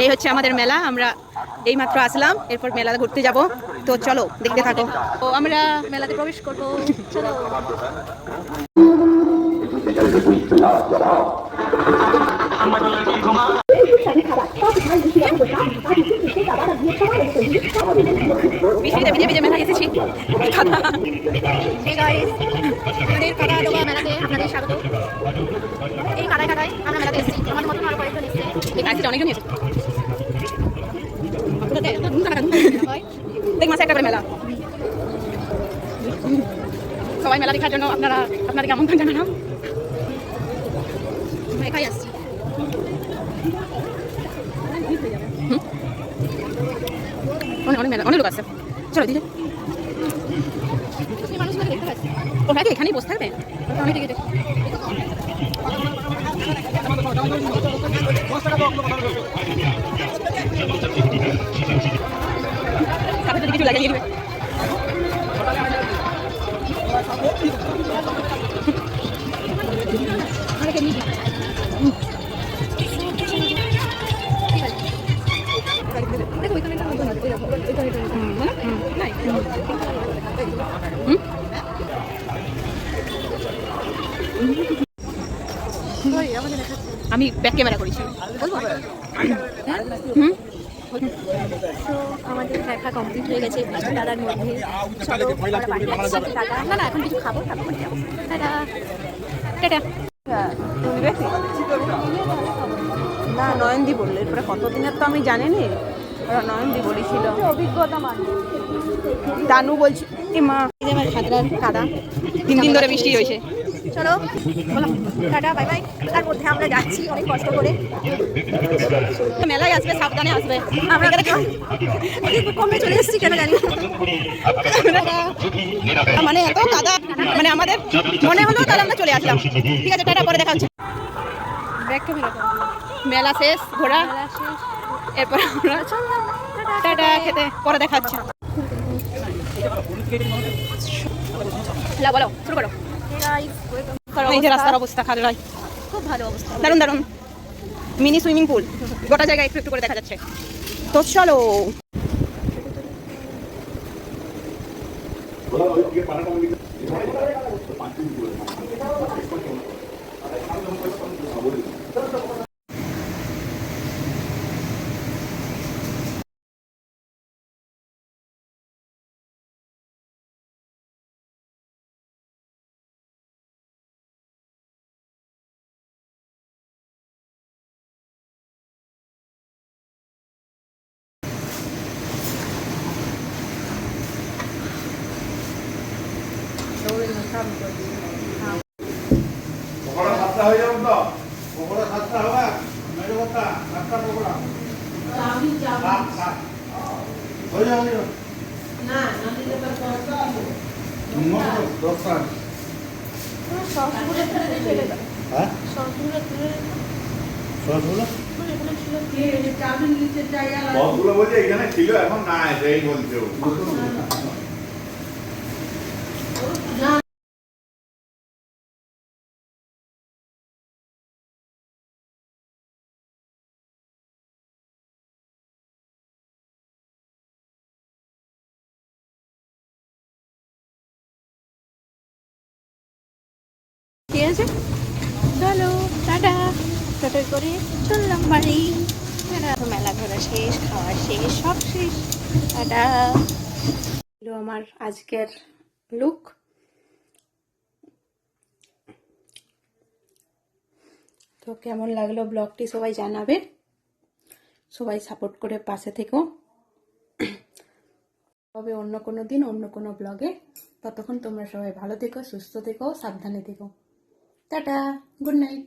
এই হচ্ছে আমাদের মেলা। আমরা এই মাত্র আসলাম, এরপর মেলা ঘুরতে যাব। তো চলো দেখতে থাকো। তো আমরা মেলাতে প্রবেশ করবো, চলো। বৃষ্টিতে ভিজে ভিজে মেলায় এসেছি। আমাদের কাদা ডোবা মেলাতে আপনাদের স্বাগত। এই কাদায় কাদায় আমরা মেলাতে এসেছি। আমাদের মতন আরো কয়েকজন এসেছে, অনেকজন এসেছে। দেখ মাসে একটা করে মেলা, সবাই মেলা দেখার জন্য আপনাদের আমন্ত্রণ জানালাম। একাই আসছি। অনেক মেলা, অনেক লোক আছে। চলো দিদি, ওরা কি এখানেই বসে থাকবে? অনেক দিকে কিছু লাগিয়ে দিবে। আমি ব্যাক ক্যামেরা করেছি, আমাদের দেখা কমপ্লিট হয়ে গেছে দাদার মধ্যে। চলো বাড়ি যাচ্ছি। টাটা। না না, এখন কিছু খাবো, তারপর বাড়ি যাবো। Tata tata. না, নয়নদি বললো। এরপরে কতদিনের তো আমি জানি নি। নয়নদি বলেছিল অভিজ্ঞতা মানে। তানু বলছি মা খাদরার কাদা 3 দিন ধরে বৃষ্টি হয়েছে। চলো বলো টাটা বাই বাই। তার মধ্যে আমরা যাচ্ছি অনেক কষ্ট করে। মেলায় আসবে, সাবধানে আসবে। আমরা কমে চলে এসেছি কেন জানি। মানে এত কাদা, মানে আমাদের মনে হলো তাহলে আমরা চলে আসলাম। ঠিক আছে, টাটা, পরে দেখা হচ্ছে। মেলা শেষ, ঘোরা এরপর আমরা টাটা খেতে, পরে দেখা হচ্ছে। বলো, শুরু করো। এই যে রাস্তার অবস্থা খাদড়ায়, খুব ভালো অবস্থা, দারুণ দারুণ। মিনি সুইমিং পুল, গোটা জায়গায় একটু একটু করে দেখা যাচ্ছে। তো চলো। পকোড়া 7টা হয়ে যাবে তো? পকোড়া 7টা হবে? মেরে কথা 7টা পকোড়া। আমি যাব। হয়ে যাবে না, নদীতে তো 10টা আছে। 10টা। সসগুলো তুলে দাও। হ্যাঁ? সসগুলো তুলে দাও। সসগুলো? সসগুলো বলছে এখানে ছিল, এখন নাই, এই বলছে ও। ঠিক আছে, চলো টাটা। টোটো করে চললাম বাড়ি। মেলা ঘোরা শেষ, খাওয়া শেষ, সব শেষ। টাটা। আমার আজকের লুক। তো কেমন লাগলো ব্লগটি সবাই জানাবে, সবাই সাপোর্ট করে পাশে থেকো। তবে অন্য কোনো দিন অন্য কোনো ব্লগে। ততক্ষণ তোমরা সবাই ভালো থেকো, সুস্থ থেকো, সাবধানে থেকো। Tata, good night.